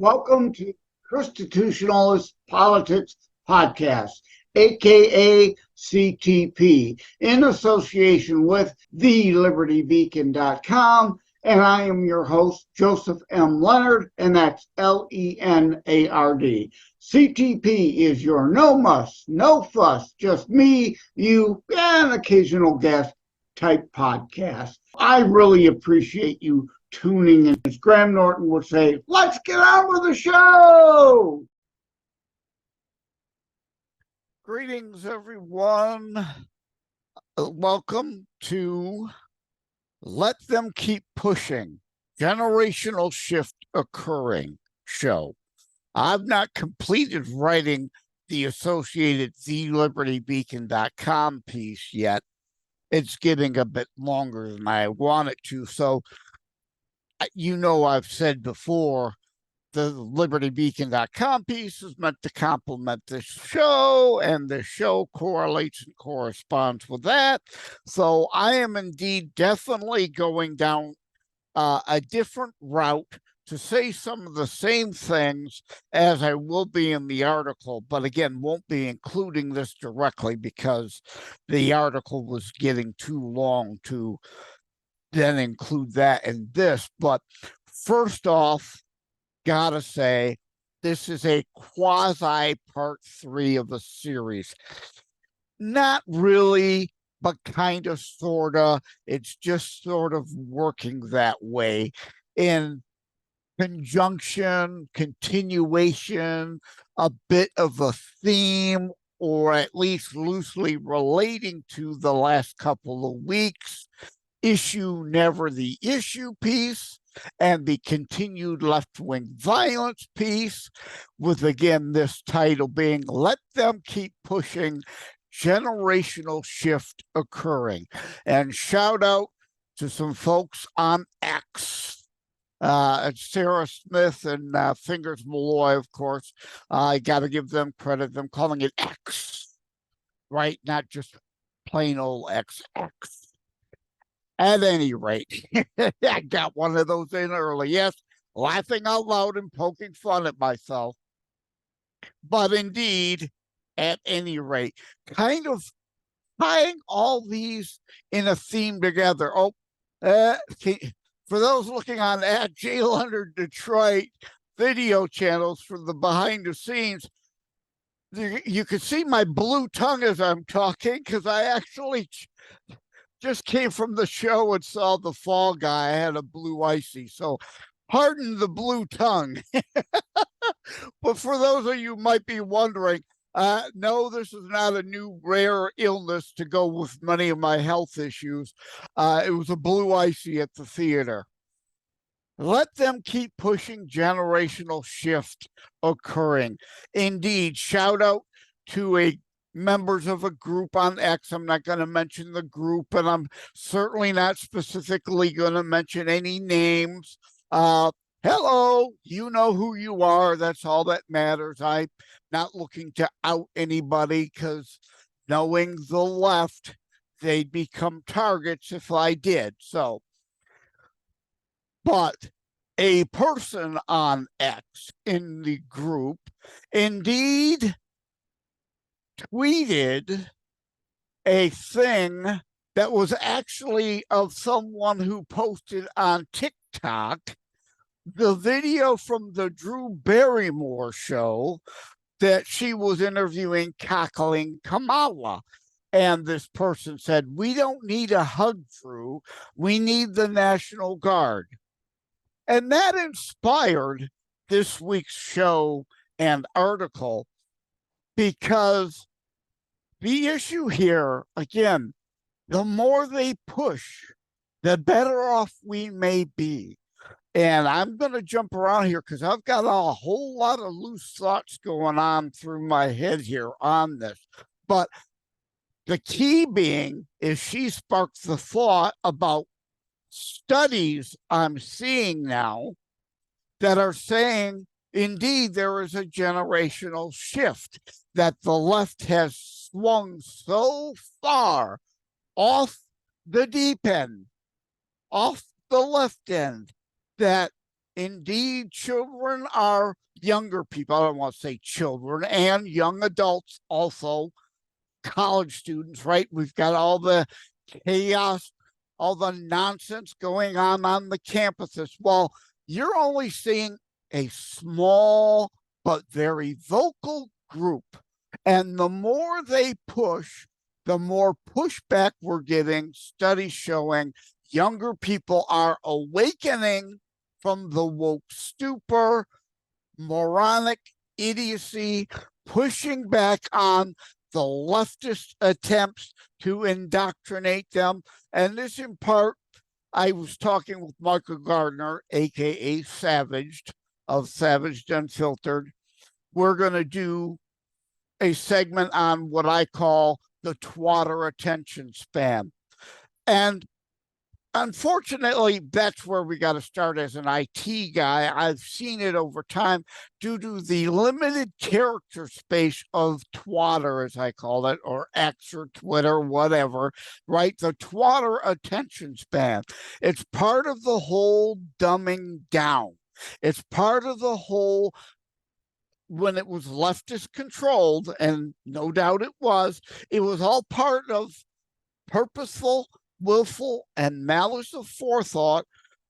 Welcome to ChristiTutionalist Politics Podcast, aka CTP, in association with thelibertybeacon.com. And I am your host, Joseph M. Leonard, and that's Lenard. CTP is your no muss, no fuss, just me, you, and occasional guest type podcast. I really appreciate you tuning in. As Graham Norton would say, let's get on with the show. Greetings, everyone. Welcome to Let Them Keep Pushing, Generational Shift Occurring show. I've not completed writing the associated thelibertybeacon.com piece yet. It's getting a bit longer than I want it to. So, you know, I've said before, the libertybeacon.com piece is meant to complement this show, and the show correlates and corresponds with that. So I am indeed definitely going down a different route to say some of the same things as I will be in the article, but again, won't be including this directly because the article was getting too long to then include that in this. But first off, gotta say, this is a quasi part 3 of a series. Not really, but kind of, sort of. It's just sort of working that way in conjunction, continuation, a bit of a theme, or at least loosely relating to the last couple of weeks. Issue Never the Issue piece, and the continued left-wing violence piece, with again this title being Let Them Keep Pushing, Generational Shift Occurring. And shout out to some folks on X. Sarah Smith and Fingers Malloy, of course. I got to give them credit. I'm calling it X, right? Not just plain old X. At any rate, I got one of those in early. Yes, laughing out loud and poking fun at myself. But indeed, at any rate, kind of tying all these in a theme together. For those looking on at JLenardDetroit video channels for the behind the scenes, you can see my blue tongue as I'm talking, because I actually just came from the show and saw the Fall Guy. I had a blue icy, so pardon the blue tongue. But for those of you who might be wondering, no, this is not a new rare illness to go with many of my health issues. It was a blue icy at the theater. Let them keep pushing, generational shift occurring. Indeed, shout out to members of a group on X. I'm not going to mention the group, and I'm certainly not specifically going to mention any names. Hello, you know who you are. That's all that matters. I'm not looking to out anybody, because knowing the left, they'd become targets if I did. So, but a person on X in the group indeed tweeted a thing that was actually of someone who posted on TikTok the video from the Drew Barrymore show that she was interviewing cackling Kamala. And this person said, "We don't need a hug, Drew. We need the National Guard." And that inspired this week's show and article, because the issue here, again, the more they push, the better off we may be. And I'm going to jump around here because I've got a whole lot of loose thoughts going on through my head here on this. But the key being is she sparked the thought about studies I'm seeing now that are saying, indeed, there is a generational shift, that the left has swung so far off the deep end, off the left end, that indeed children are younger people. I don't want to say children, and young adults also, college students, right? We've got all the chaos, all the nonsense going on the campuses. Well, you're only seeing a small but very vocal group. And the more they push, the more pushback we're getting. Studies showing younger people are awakening from the woke stupor, moronic idiocy, pushing back on the leftist attempts to indoctrinate them. And this, in part, I was talking with Michael Gardner, aka Savaged, of Savaged Unfiltered. We're going to do a segment on what I call the twatter attention span. And unfortunately, that's where we got to start as an IT guy. I've seen it over time due to the limited character space of twatter, as I call it, or X or Twitter, whatever, right? The twatter attention span. It's part of the whole dumbing down. It's part of the whole, when it was leftist controlled, and no doubt it was all part of purposeful, willful, and malice of forethought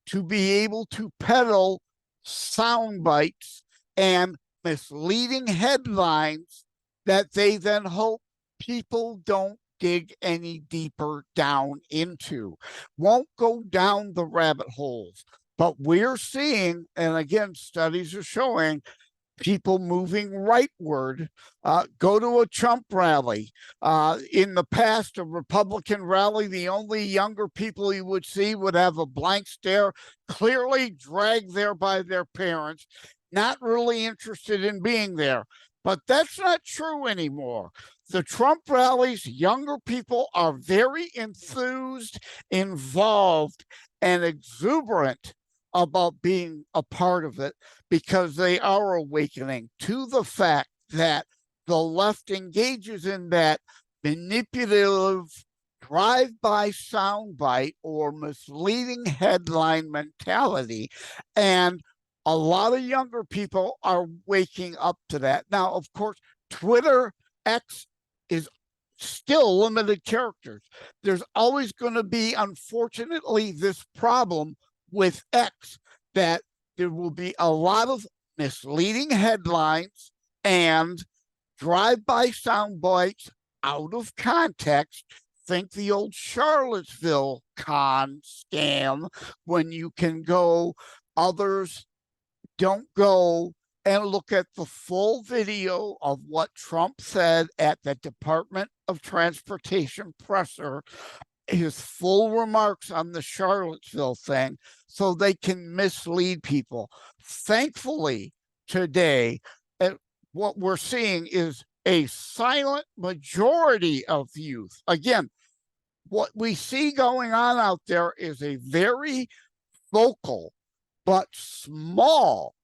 to be able to peddle sound bites and misleading headlines that they then hope people don't dig any deeper down into, won't go down the rabbit holes. But we're seeing, and again, studies are showing, people moving rightward. Go to a Trump rally. In the past, a Republican rally, the only younger people you would see would have a blank stare, clearly dragged there by their parents, not really interested in being there. But that's not true anymore. The Trump rallies, younger people are very enthused, involved, and exuberant about being a part of it, because they are awakening to the fact that the left engages in that manipulative drive-by soundbite or misleading headline mentality. And a lot of younger people are waking up to that. Now, of course, Twitter, X is still limited characters. There's always going to be, unfortunately, this problem with X, that there will be a lot of misleading headlines and drive-by sound bites out of context. Think the old Charlottesville con scam, when you can go, others don't go and look at the full video of what Trump said at the Department of Transportation presser, his full remarks on the Charlottesville thing, so they can mislead people. Thankfully, today, what we're seeing is a silent majority of youth. Again, what we see going on out there is a very vocal but small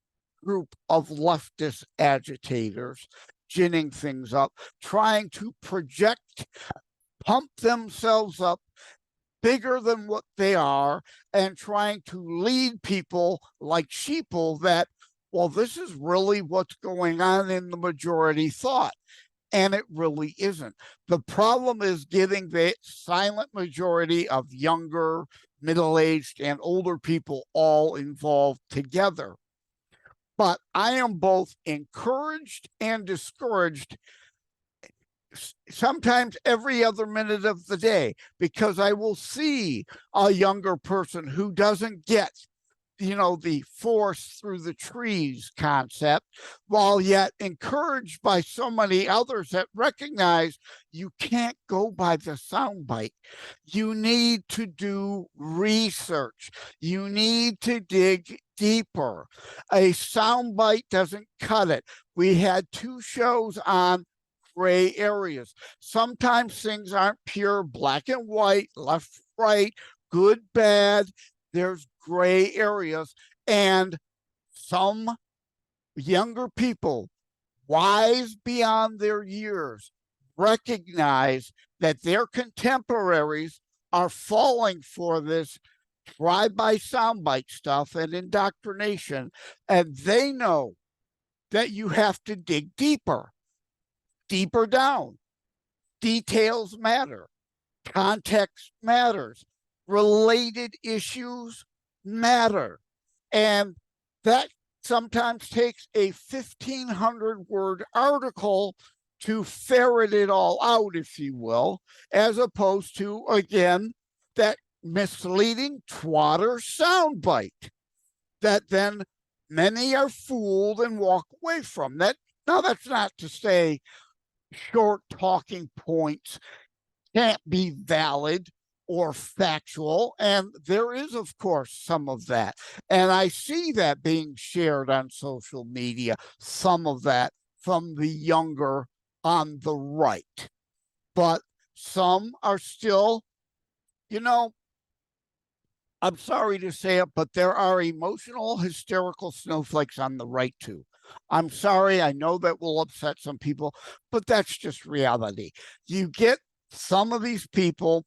group of leftist agitators ginning things up, trying to project, pump themselves up bigger than what they are, and trying to lead people like sheeple that, well, this is really what's going on in the majority thought. And it really isn't. The problem is getting the silent majority of younger, middle-aged, and older people all involved together. But I am both encouraged and discouraged sometimes every other minute of the day, because I will see a younger person who doesn't get, the forest through the trees concept, while yet encouraged by so many others that recognize you can't go by the soundbite. You need to do research. You need to dig deeper. A soundbite doesn't cut it. We had 2 shows on gray areas. Sometimes things aren't pure black and white, left, right, good, bad. There's gray areas, and some younger people, wise beyond their years, recognize that their contemporaries are falling for this drive-by soundbite stuff and indoctrination, and they know that you have to dig deeper down. Details matter. Context matters. Related issues matter. And that sometimes takes a 1,500-word article to ferret it all out, if you will, as opposed to, again, that misleading twatter soundbite that then many are fooled and walk away from. That now, that's not to say short talking points can't be valid or factual, and there is, of course, some of that. And I see that being shared on social media, some of that from the younger on the right. But some are still, I'm sorry to say it, but there are emotional, hysterical snowflakes on the right too. I'm sorry, I know that will upset some people, but that's just reality. You get some of these people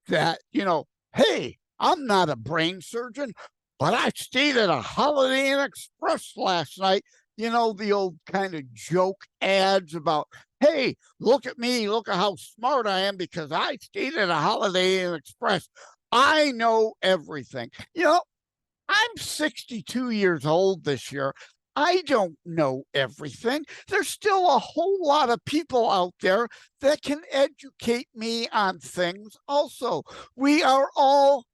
that, hey, I'm not a brain surgeon, but I stayed at a Holiday Inn Express last night. The old kind of joke ads about, hey, look at me, look at how smart I am because I stayed at a Holiday Inn Express. I know everything. I'm 62 years old this year. I don't know everything. There's still a whole lot of people out there that can educate me on things also. We are all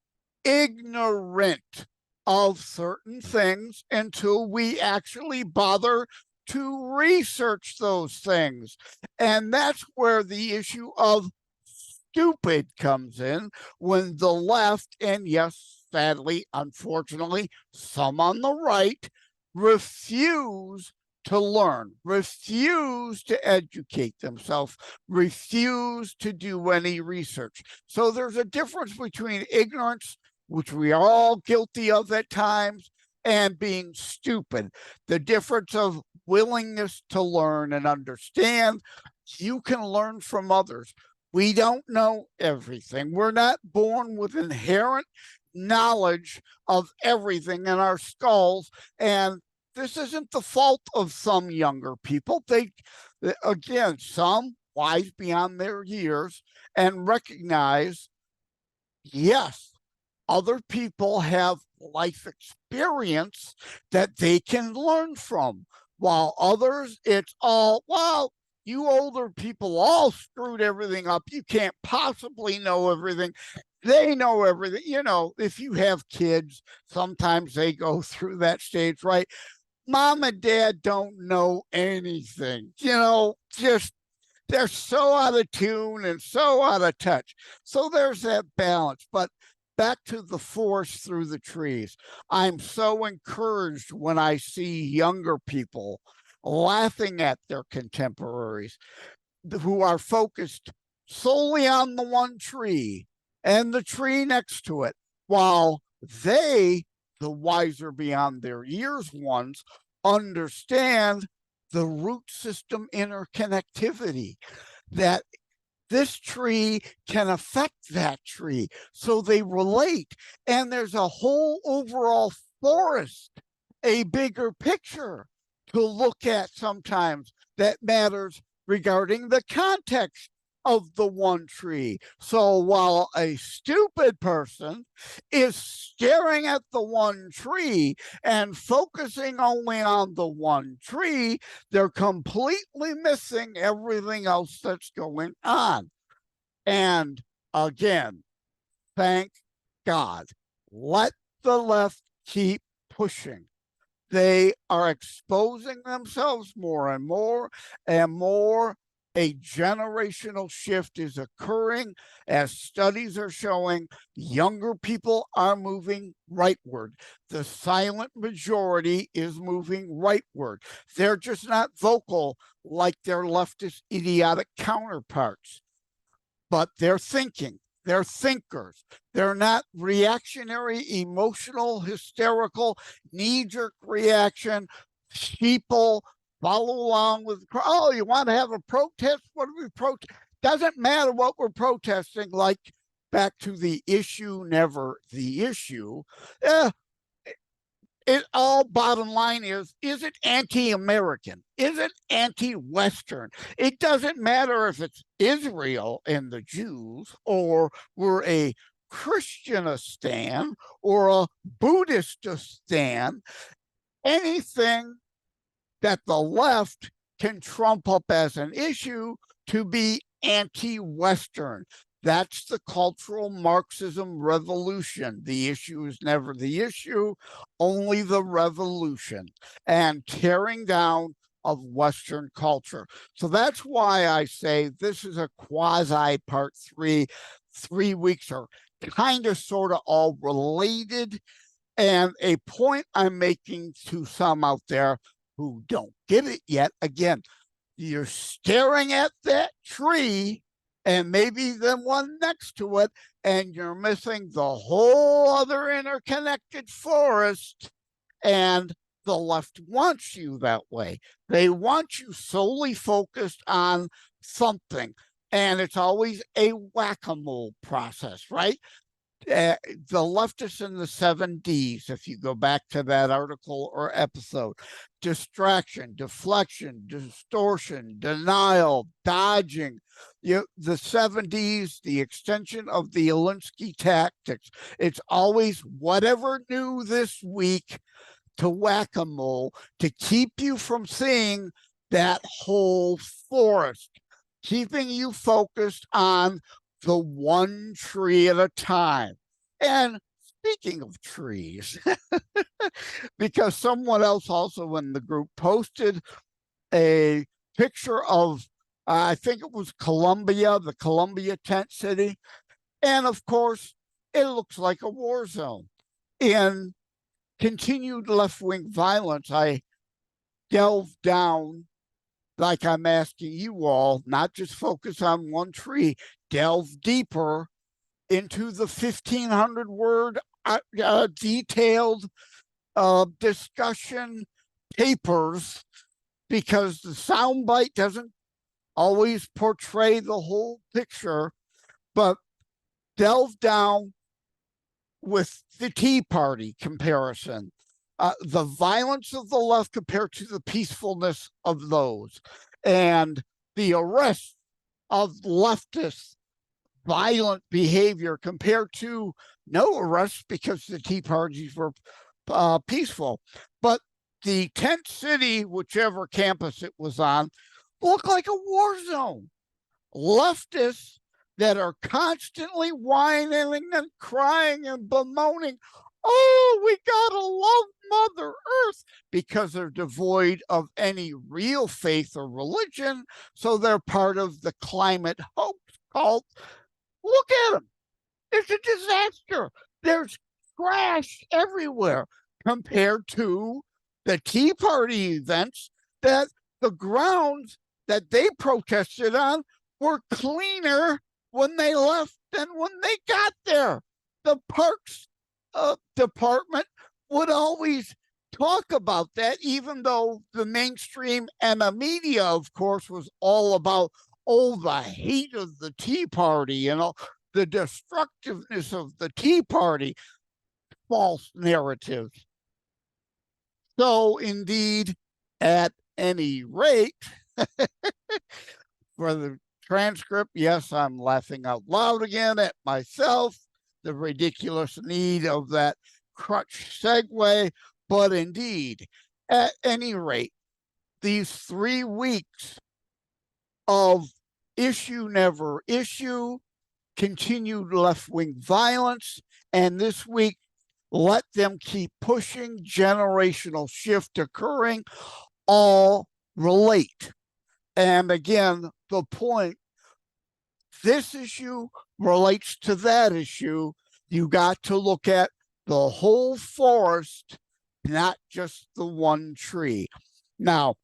ignorant of certain things until we actually bother to research those things. And that's where the issue of stupid comes in, when the left, and yes, sadly, unfortunately, some on the right, refuse to learn, refuse to educate themselves, refuse to do any research. So there's a difference between ignorance, which we are all guilty of at times, and being stupid. The difference of willingness to learn and understand. You can learn from others. We don't know everything. We're not born with inherent knowledge of everything in our skulls. And this isn't the fault of some younger people. Again, some wise beyond their years and recognize, yes, other people have life experience that they can learn from, while others, it's all, well, you older people all screwed everything up. You can't possibly know everything. They know everything. If you have kids, sometimes they go through that stage, right? Mom and dad don't know anything, just they're so out of tune and so out of touch. So there's that balance. But back to the forest through the trees. I'm so encouraged when I see younger people laughing at their contemporaries who are focused solely on the one tree and the tree next to it, while they, the wiser beyond their years ones, understand the root system interconnectivity, that this tree can affect that tree. So they relate. And there's a whole overall forest, a bigger picture to look at sometimes that matters regarding the context of the one tree. So while a stupid person is staring at the one tree and focusing only on the one tree, they're completely missing everything else that's going on. And again, thank God, let the left keep pushing. They are exposing themselves more and more and more. A generational shift is occurring. As studies are showing, younger people are moving rightward. The silent majority is moving rightward. They're just not vocal like their leftist idiotic counterparts, but they're thinking. They're thinkers. They're not reactionary, emotional, hysterical, knee-jerk reaction, sheeple, follow along with, oh, you want to have a protest? What do we protest? Doesn't matter what we're protesting, like back to the issue, never the issue, it all bottom line is it anti-American? Is it anti-Western? It doesn't matter if it's Israel and the Jews, or we're a Christianistan or a Buddhististan. Anything that the left can trump up as an issue to be anti-Western. That's the cultural Marxism revolution. The issue is never the issue, only the revolution and tearing down of Western culture. So that's why I say this is a quasi part 3. 3 weeks are kind of sort of all related. And a point I'm making to some out there who don't get it yet, again, you're staring at that tree and maybe the one next to it, and you're missing the whole other interconnected forest. And the left wants you that way. They want you solely focused on something. And it's always a whack-a-mole process, right? The leftists in the 7 Ds, if you go back to that article or episode: distraction, deflection, distortion, denial, dodging. The 7 Ds, the extension of the Alinsky tactics. It's always whatever new this week to whack-a-mole to keep you from seeing that whole forest, keeping you focused on the one tree at a time. And speaking of trees, because someone else also in the group posted a picture of, I think it was Columbia, the Columbia tent city. And of course, it looks like a war zone. In continued left-wing violence, I delved down, like I'm asking you all, not just focus on one tree, delve deeper into the 1,500 word detailed discussion papers, because the soundbite doesn't always portray the whole picture, but delve down with the Tea Party comparison. The violence of the left compared to the peacefulness of those, and the arrest of leftists, violent behavior compared to no arrests because the Tea Parties were peaceful. But the tent city, whichever campus it was on, looked like a war zone. Leftists that are constantly whining and crying and bemoaning, oh, we gotta love Mother Earth, because they're devoid of any real faith or religion, so they're part of the climate hoax cult. Look at them. It's a disaster. There's trash everywhere compared to the Tea Party events, that the grounds that they protested on were cleaner when they left than when they got there. The Parks Department would always talk about that, even though the mainstream and the media, of course, was all about, oh, the hate of the Tea Party, you know, the destructiveness of the Tea Party. False narratives. So, indeed, at any rate, for the transcript, yes, I'm laughing out loud again at myself, the ridiculous need of that crutch segue, but indeed, at any rate, these 3 weeks of issue, never issue, continued left-wing violence, and this week, let them keep pushing, generational shift occurring, all relate. And again, the point, this issue relates to that issue. You got to look at the whole forest, not just the one tree. Now,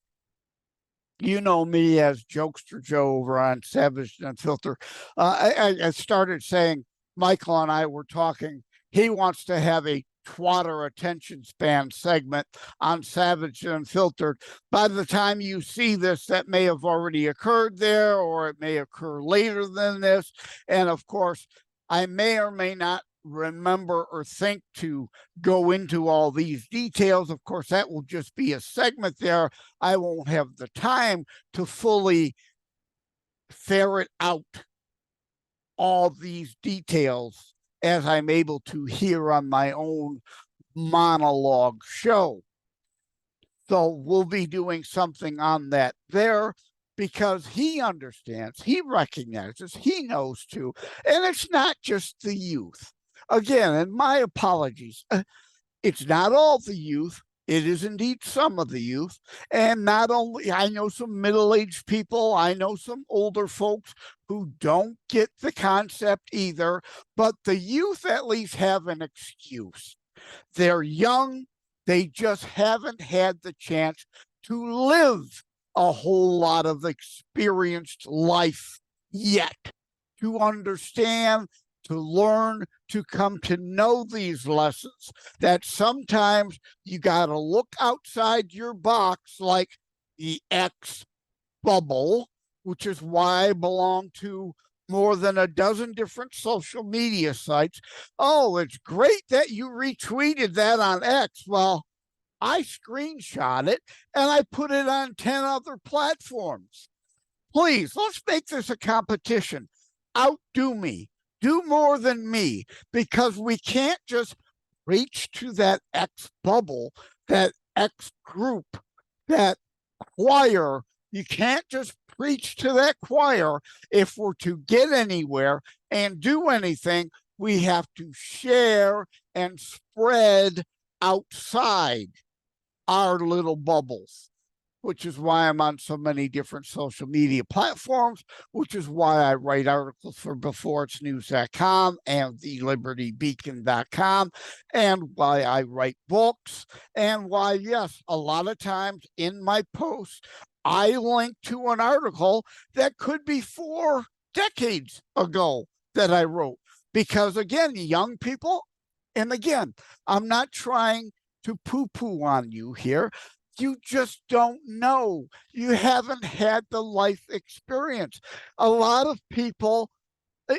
you know me as Jokester Joe over on Savage and Unfiltered. I started saying, Michael and I were talking, he wants to have a twatter attention span segment on Savage and Unfiltered. By the time you see this, that may have already occurred there, or it may occur later than this. And of course, I may or may not remember or think to go into all these details. Of course, that will just be a segment there. I won't have the time to fully ferret out all these details as I'm able to here on my own monologue show. So we'll be doing something on that there because he understands, he recognizes, he knows too. And it's not just the youth. Again, and my apologies, it's not all the youth. It is indeed some of the youth. And not only, I know some middle-aged people, I know some older folks who don't get the concept either, but the youth at least have an excuse. They're young, they just haven't had the chance to live a whole lot of experienced life yet, to understand, to learn, to come to know these lessons, that sometimes you got to look outside your box like the X bubble, which is why I belong to more than a dozen different social media sites. Oh, it's great that you retweeted that on X. Well, I screenshot it and I put it on 10 other platforms. Please, let's make this a competition. Outdo me. Do more than me, because we can't just reach to that X bubble, that X group, that choir. You can't just preach to that choir. If we're to get anywhere and do anything, we have to share and spread outside our little bubbles, which is why I'm on so many different social media platforms, which is why I write articles for beforeitsnews.com and thelibertybeacon.com, and why I write books, and why, yes, a lot of times in my posts, I link to an article that could be 4 decades ago that I wrote. Because again, young people, and again, I'm not trying to poo-poo on you here. You just don't know. You haven't had the life experience. A lot of people,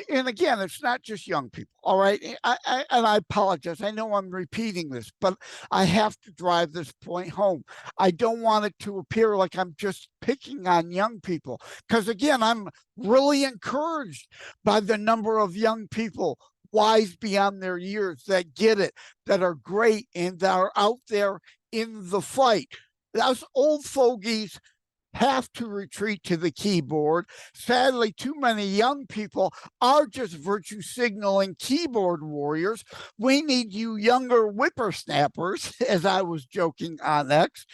and again, it's not just young people, all right? And I apologize. I know I'm repeating this, but I have to drive this point home. I don't want it to appear like I'm just picking on young people, because again, I'm really encouraged by the number of young people wise beyond their years that get it, that are great, and that are out there in the fight. Those old fogies have to retreat to the keyboard. Sadly, too many young people are just virtue signaling keyboard warriors. We need you younger whippersnappers, as I was joking on X,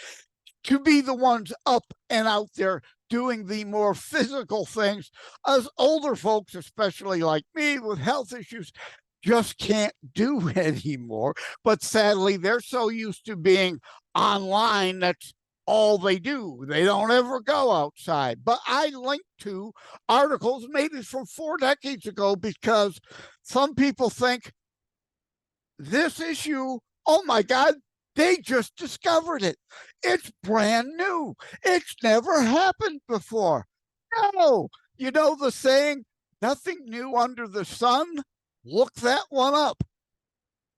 to be the ones up and out there doing the more physical things. Us older folks, especially like me with health issues, just can't do anymore. But sadly, they're so used to being online, that's all they do. They don't ever go outside. But I link to articles maybe from 4 decades ago, because some people think this issue, oh my God, they just discovered it. It's brand new. It's never happened before. No, you know the saying, nothing new under the sun? Look that one up.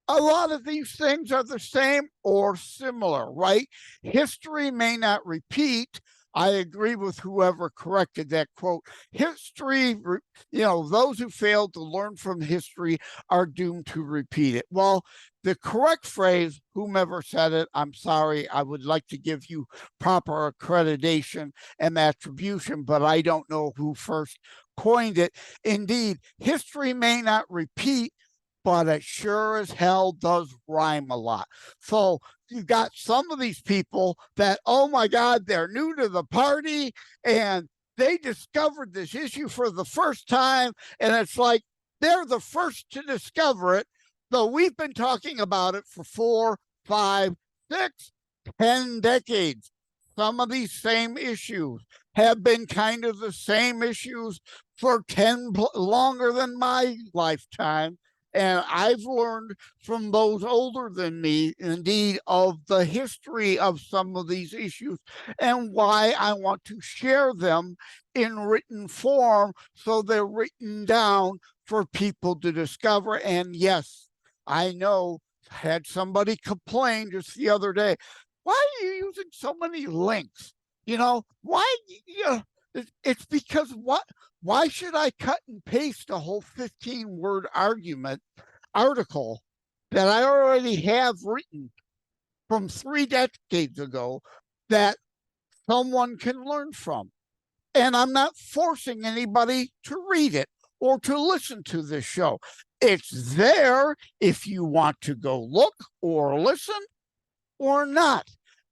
A lot of these things are the same or similar, right? History may not repeat. I agree with whoever corrected that quote. History, those who failed to learn from history are doomed to repeat it. Well, the correct phrase, whomever said it, I'm sorry, I would like to give you proper accreditation and attribution, but I don't know who first coined it. Indeed, history may not repeat, but it sure as hell does rhyme a lot. So you got some of these people that, oh my God, they're new to the party and they discovered this issue for the first time. And it's like, they're the first to discover it. So we've been talking about it for 4, 5, 6, 10 decades. Some of these same issues have been kind of the same issues for 10 longer than my lifetime. And I've learned from those older than me, indeed, of the history of some of these issues and why I want to share them in written form so they're written down for people to discover. And yes, I know, had somebody complain just the other day, why are you using so many links? You know, why? It's because what? Why should I cut and paste a whole 15-word article that I already have written from 3 decades ago that someone can learn from? And I'm not forcing anybody to read it or to listen to this show. It's there if you want to go look or listen or not.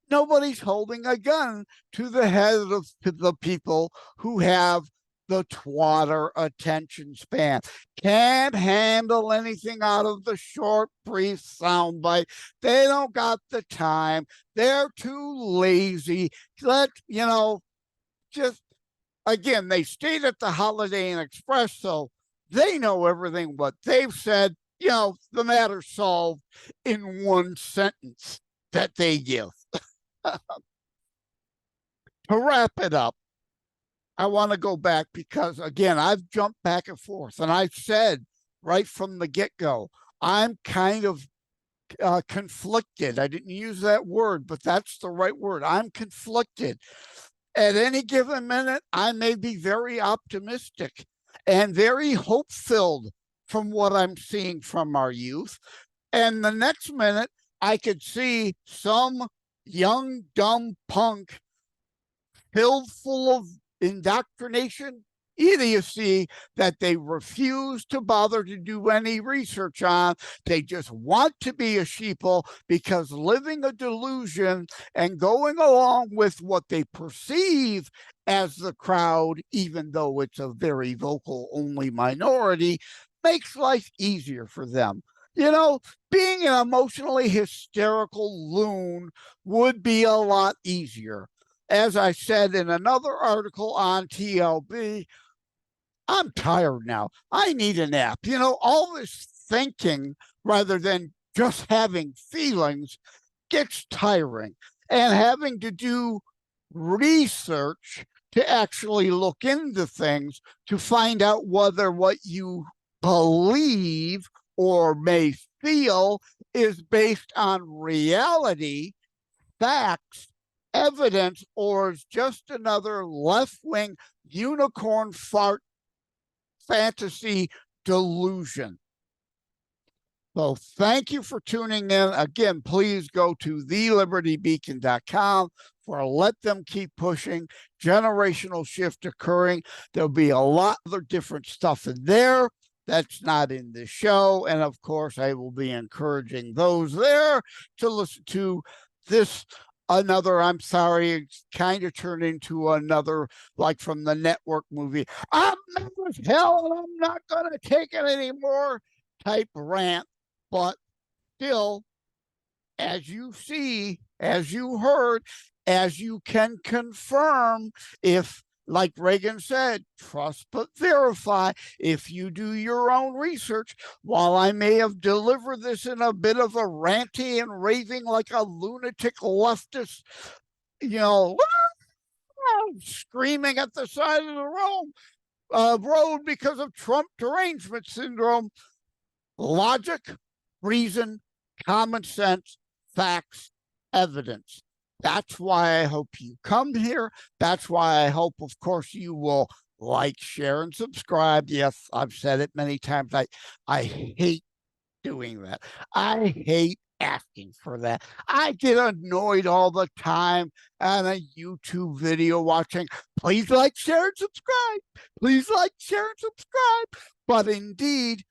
Nobody's holding a gun to the head of the people who have the twatter attention span. Can't handle anything out of the short, brief soundbite. They don't got the time. They're too lazy. Just again, they stayed at the Holiday Inn Express, so they know everything what they've said. The matter's solved in one sentence that they give. To wrap it up, I want to go back because, again, I've jumped back and forth, and I said right from the get-go, I'm kind of conflicted. I didn't use that word, but that's the right word. I'm conflicted. At any given minute, I may be very optimistic and very hope-filled from what I'm seeing from our youth. And the next minute, I could see some young, dumb punk filled full of indoctrination, idiocy that they refuse to bother to do any research on. They just want to be a sheeple because living a delusion and going along with what they perceive as the crowd, even though it's a very vocal only minority, makes life easier for them. Being an emotionally hysterical loon would be a lot easier. As I said in another article on TLB, I'm tired now. I need a nap. All this thinking rather than just having feelings gets tiring. And having to do research to actually look into things to find out whether what you believe or may feel is based on reality, facts, evidence, or is just another left-wing unicorn fart fantasy delusion. So thank you for tuning in. Again, please go to thelibertybeacon.com for Let Them Keep Pushing, generational shift occurring. There'll be a lot of other different stuff in there that's not in the show. And of course, I will be encouraging those there to listen to this I'm sorry, it's kind of turned into another, like from the network movie, I'm mad as hell and I'm not going to take it anymore type rant. But still, as you see, as you heard, as you can confirm, if, like Reagan said, trust but verify. If you do your own research, while I may have delivered this in a bit of a ranty and raving like a lunatic leftist, screaming at the side of the road because of Trump derangement syndrome, logic, reason, common sense, facts, evidence. That's why I hope you come here. That's why I hope, of course, you will like, share, and subscribe. Yes, I've said it many times. I hate doing that. I hate asking for that. I get annoyed all the time on a YouTube video watching. Please like, share, and subscribe. Please like, share, and subscribe. But indeed,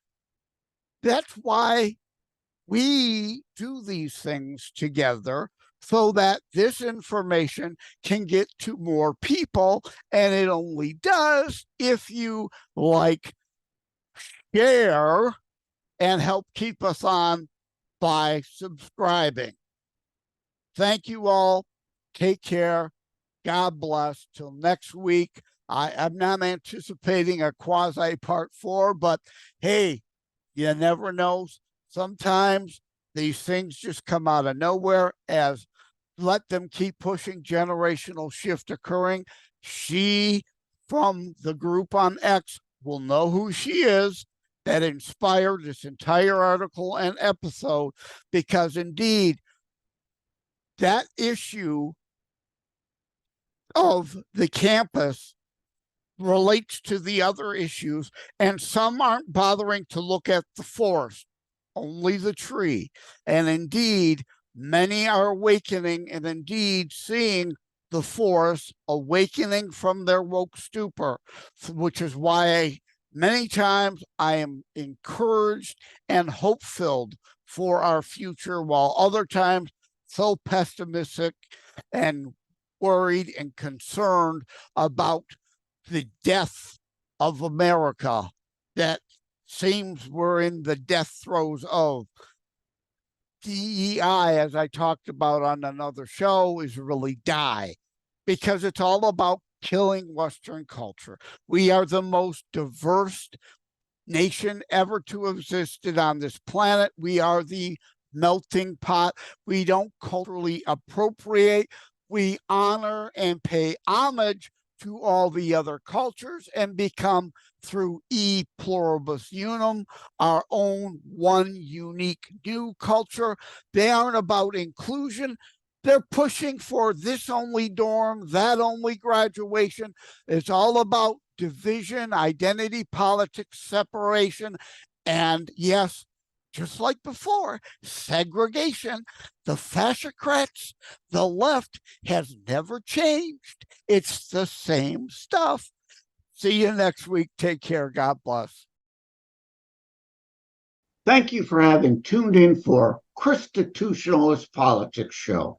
that's why we do these things together, so that this information can get to more people. And it only does if you like, share, and help keep us on by subscribing. Thank you all. Take care. God bless. Till next week. I'm not anticipating a quasi part 4, but hey, You never know. Sometimes these things just come out of nowhere. As let them keep pushing, generational shift occurring. She from the group on X will know who she is, that inspired this entire article and episode, because indeed that issue of the campus relates to the other issues, and some aren't bothering to look at the forest, only the tree. And indeed, many are awakening and indeed seeing the forest awakening from their woke stupor, which is why many times I am encouraged and hope-filled for our future, while other times so pessimistic and worried and concerned about the death of America that seems we're in the death throes of. DEI, as I talked about on another show, is really die, because it's all about killing Western culture. We are the most diverse nation ever to have existed on this planet. We are the melting pot. We don't culturally appropriate. We honor and pay homage to all the other cultures and become, through e pluribus unum, our own one unique new culture. They aren't about inclusion. They're pushing for this only dorm, that only graduation. It's all about division, identity politics, separation, and yes, just like before, segregation. The fascocrats, the left, has never changed. It's the same stuff. See you next week. Take care. God bless. Thank you for having tuned in for ChristiTutionalist Politics Show.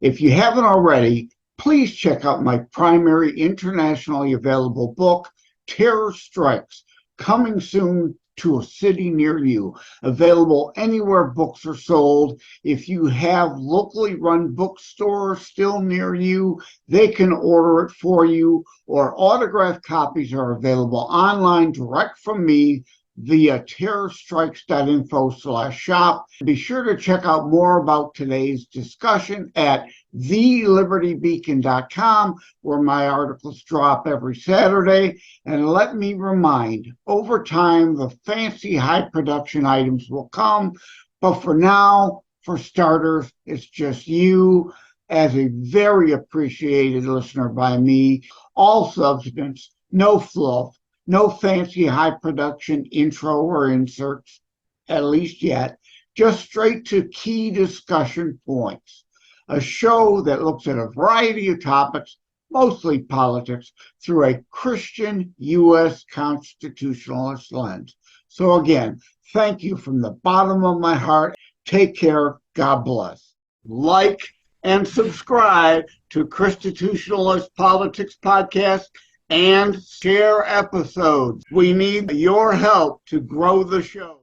If you haven't already, please check out my primary internationally available book, Terror Strikes, coming soon to a city near you. Available anywhere books are sold. If you have locally run bookstores still near you, they can order it for you, or autographed copies are available online direct from me via terrorstrikes.info/shop. Be sure to check out more about today's discussion at thelibertybeacon.com, where my articles drop every Saturday. And let me remind, over time, the fancy high production items will come. But for now, for starters, it's just you as a very appreciated listener by me. All substance, no fluff. No fancy high production intro or inserts, at least yet, just straight to key discussion points. A show that looks at a variety of topics, mostly politics, through a Christian U.S. constitutionalist lens. So again, thank you from the bottom of my heart. Take care. God bless. Like and subscribe to ChristiTutionalist Politics Podcast and share episodes. We need your help to grow the show.